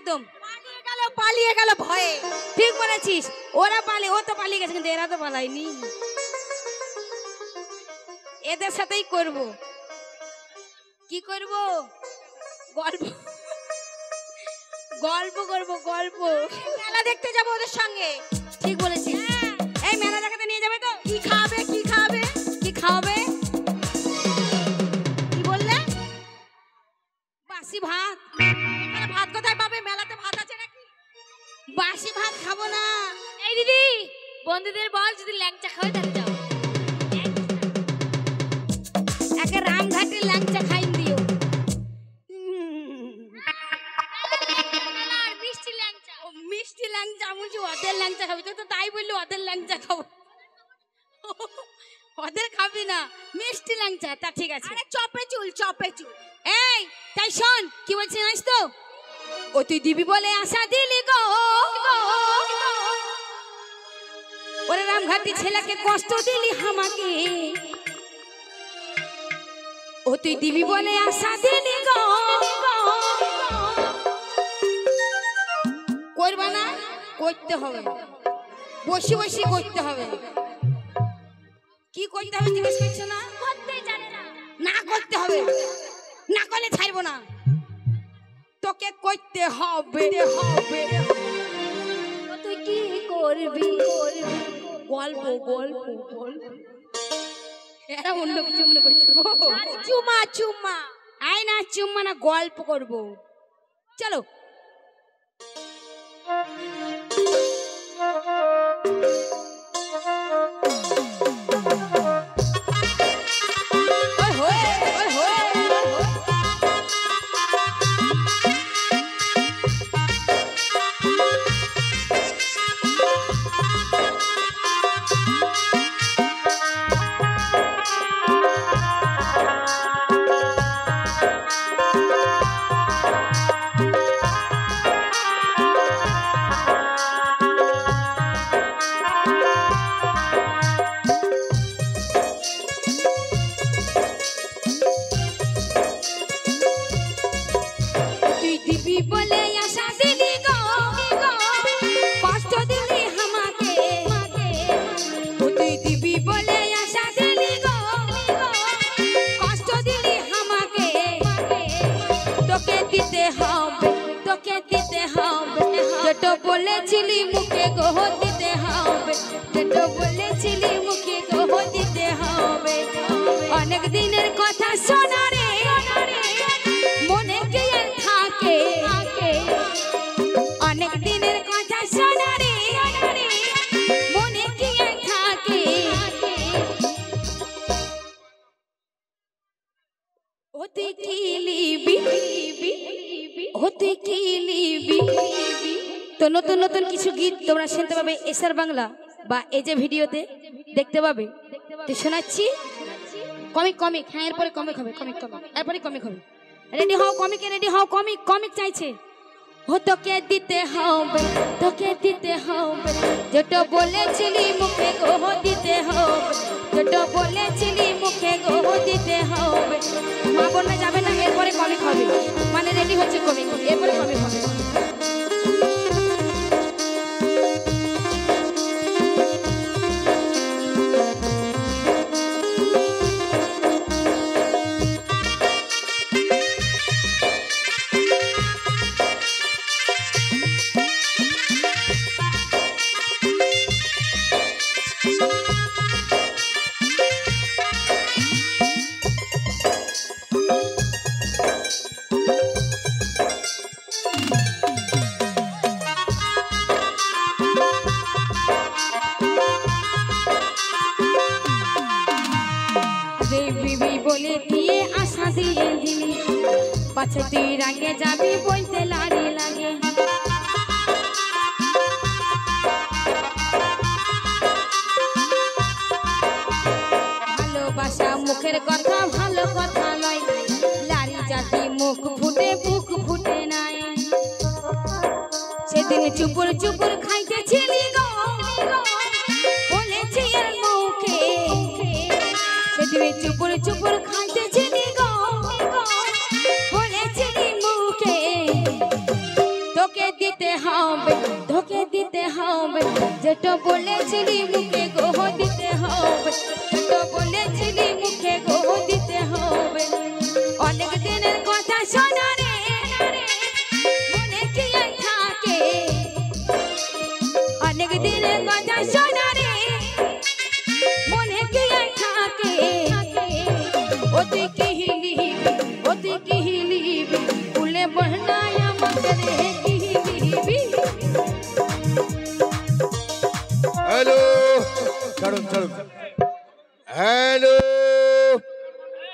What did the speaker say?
একদম পালিয়ে গেল ভয়ে। ঠিক বলেছিস, ওরা ও তো পালিয়ে গেছে, কিন্তু এরা তো পালায়নি। এদের সাথেই করব। কি করব? গল্প গল্প করব, গল্প। মেলা দেখতে যাব ওদের সঙ্গে। ঠিক বলেছিস। এই মেলা দেখাতে নিয়ে যাবে তো? কি খাবে? কি খাবে? কি খাবে? কি বললে? বাসি ভাত। আরে ভাত কোথায় পাবে? মেলাতে ভাত আছে নাকি? বাসি ভাত খাবো না। এই দিদি, বন্ধুদের বল যদি ল্যাংচা খাওয়াই তাহলে যাও। একে রামঘাটের ল্যাংচা খাইন দিও। মিষ্টি ল্যাংচা। ও মিষ্টি ল্যাংচা, মুঝে ওদের ল্যাংচা খাবি তো? তাই বললি ওদের ল্যাংচা খাবো। ওদের খাবি না, মিষ্টি ল্যাংচা। তা ঠিক আছে। আরে চপে চুল, চপে চুল। এই তাই শোন, কি বলছিস জানিস তো? ও তুই দিবি বলে আশা দিলি গো। ওরে রামঘাটি ছেলেকে কষ্ট দিলি আমাকে। ও তুই দিবি বলে আশা দিলি গো। করবা না? করতে হবে, বসে বসে করতে হবে। কি করতে হবে জিজ্ঞেস করছো না? করতেই জানে না। না করতে হবে, না করলে ছাড়বো না। তোকে করতে হবে। তুই কি করবি? গল্প গল্প গল্প। এরা অন্য কিছু মনে করছে। চুমা চুমা। আয় না, চুম্মা না, গল্প করব। চলো। বলেছিলি মুখে গো দিতে হবে, যেটা বলেছিলি মুখে গো দিতে হবে। অনেক দিনের কথা শোনা রে, মনে কে আর থাকে। অনেক দিনের কথা শোনা রে, মনে কে আর থাকে। ওতে কি লিবি, ওতে কি লিবি। তো নতুন নতুন কিছু গীত তোমরা শুনতে পাবে এসআর বাংলা বা এই যে ভিডিওতে দেখতে পাবে। তো শোনাচ্ছি কমিক কমিক। হ্যাঁ, এরপরে কমিক হবে, কমিক কমিক, এরপরে কমিক হবে। রেডি হও, কমিকে রেডি হও। কমিক কমিক চাইছে। ও তোকে দিতে হবে, তোকে দিতে হবে, যেটা বলেছিলি মুখে গো দিতে হবে, যেটা বলেছিলি মুখে গো দিতে হবে। মা বোনরা যাবে না, এরপরে কমিক হবে। মানে রেডি হচ্ছে কমিক, এরপরে কমিক হবে। বলে দিয়ে আশা দিয়ে দিলি, পাছে তুই রাগে যাবি বলতে লাড়ি লাগে। ভালোবাসা মুখের কথা, ভালো কথা নয়, লাড়ি জাতি মুখ ফুটে বুক ফুটে নাই। সেদিন চুপুর চুপুর খাইতেছিলি গো, বলেছি আর মুখে। সেদিন চুপুর চুপুর খাইতেছিলি গো, বলেছিলি মুখে। তোকে দিতে হবে, ধোকে দিতে হবে, যেটা বলেছিলি মুখে গোহ দিতে হবে, যেটা বলেছিলি মুখে গোহ দিতে হবে। অনেক দিনের কথা শোনা রে, মনে কি আর থাকে, অনেক দিনের কথা শোনা রে, মনে কি আর থাকে। ওতে কি লিখবি, ওতে কি লিখবি,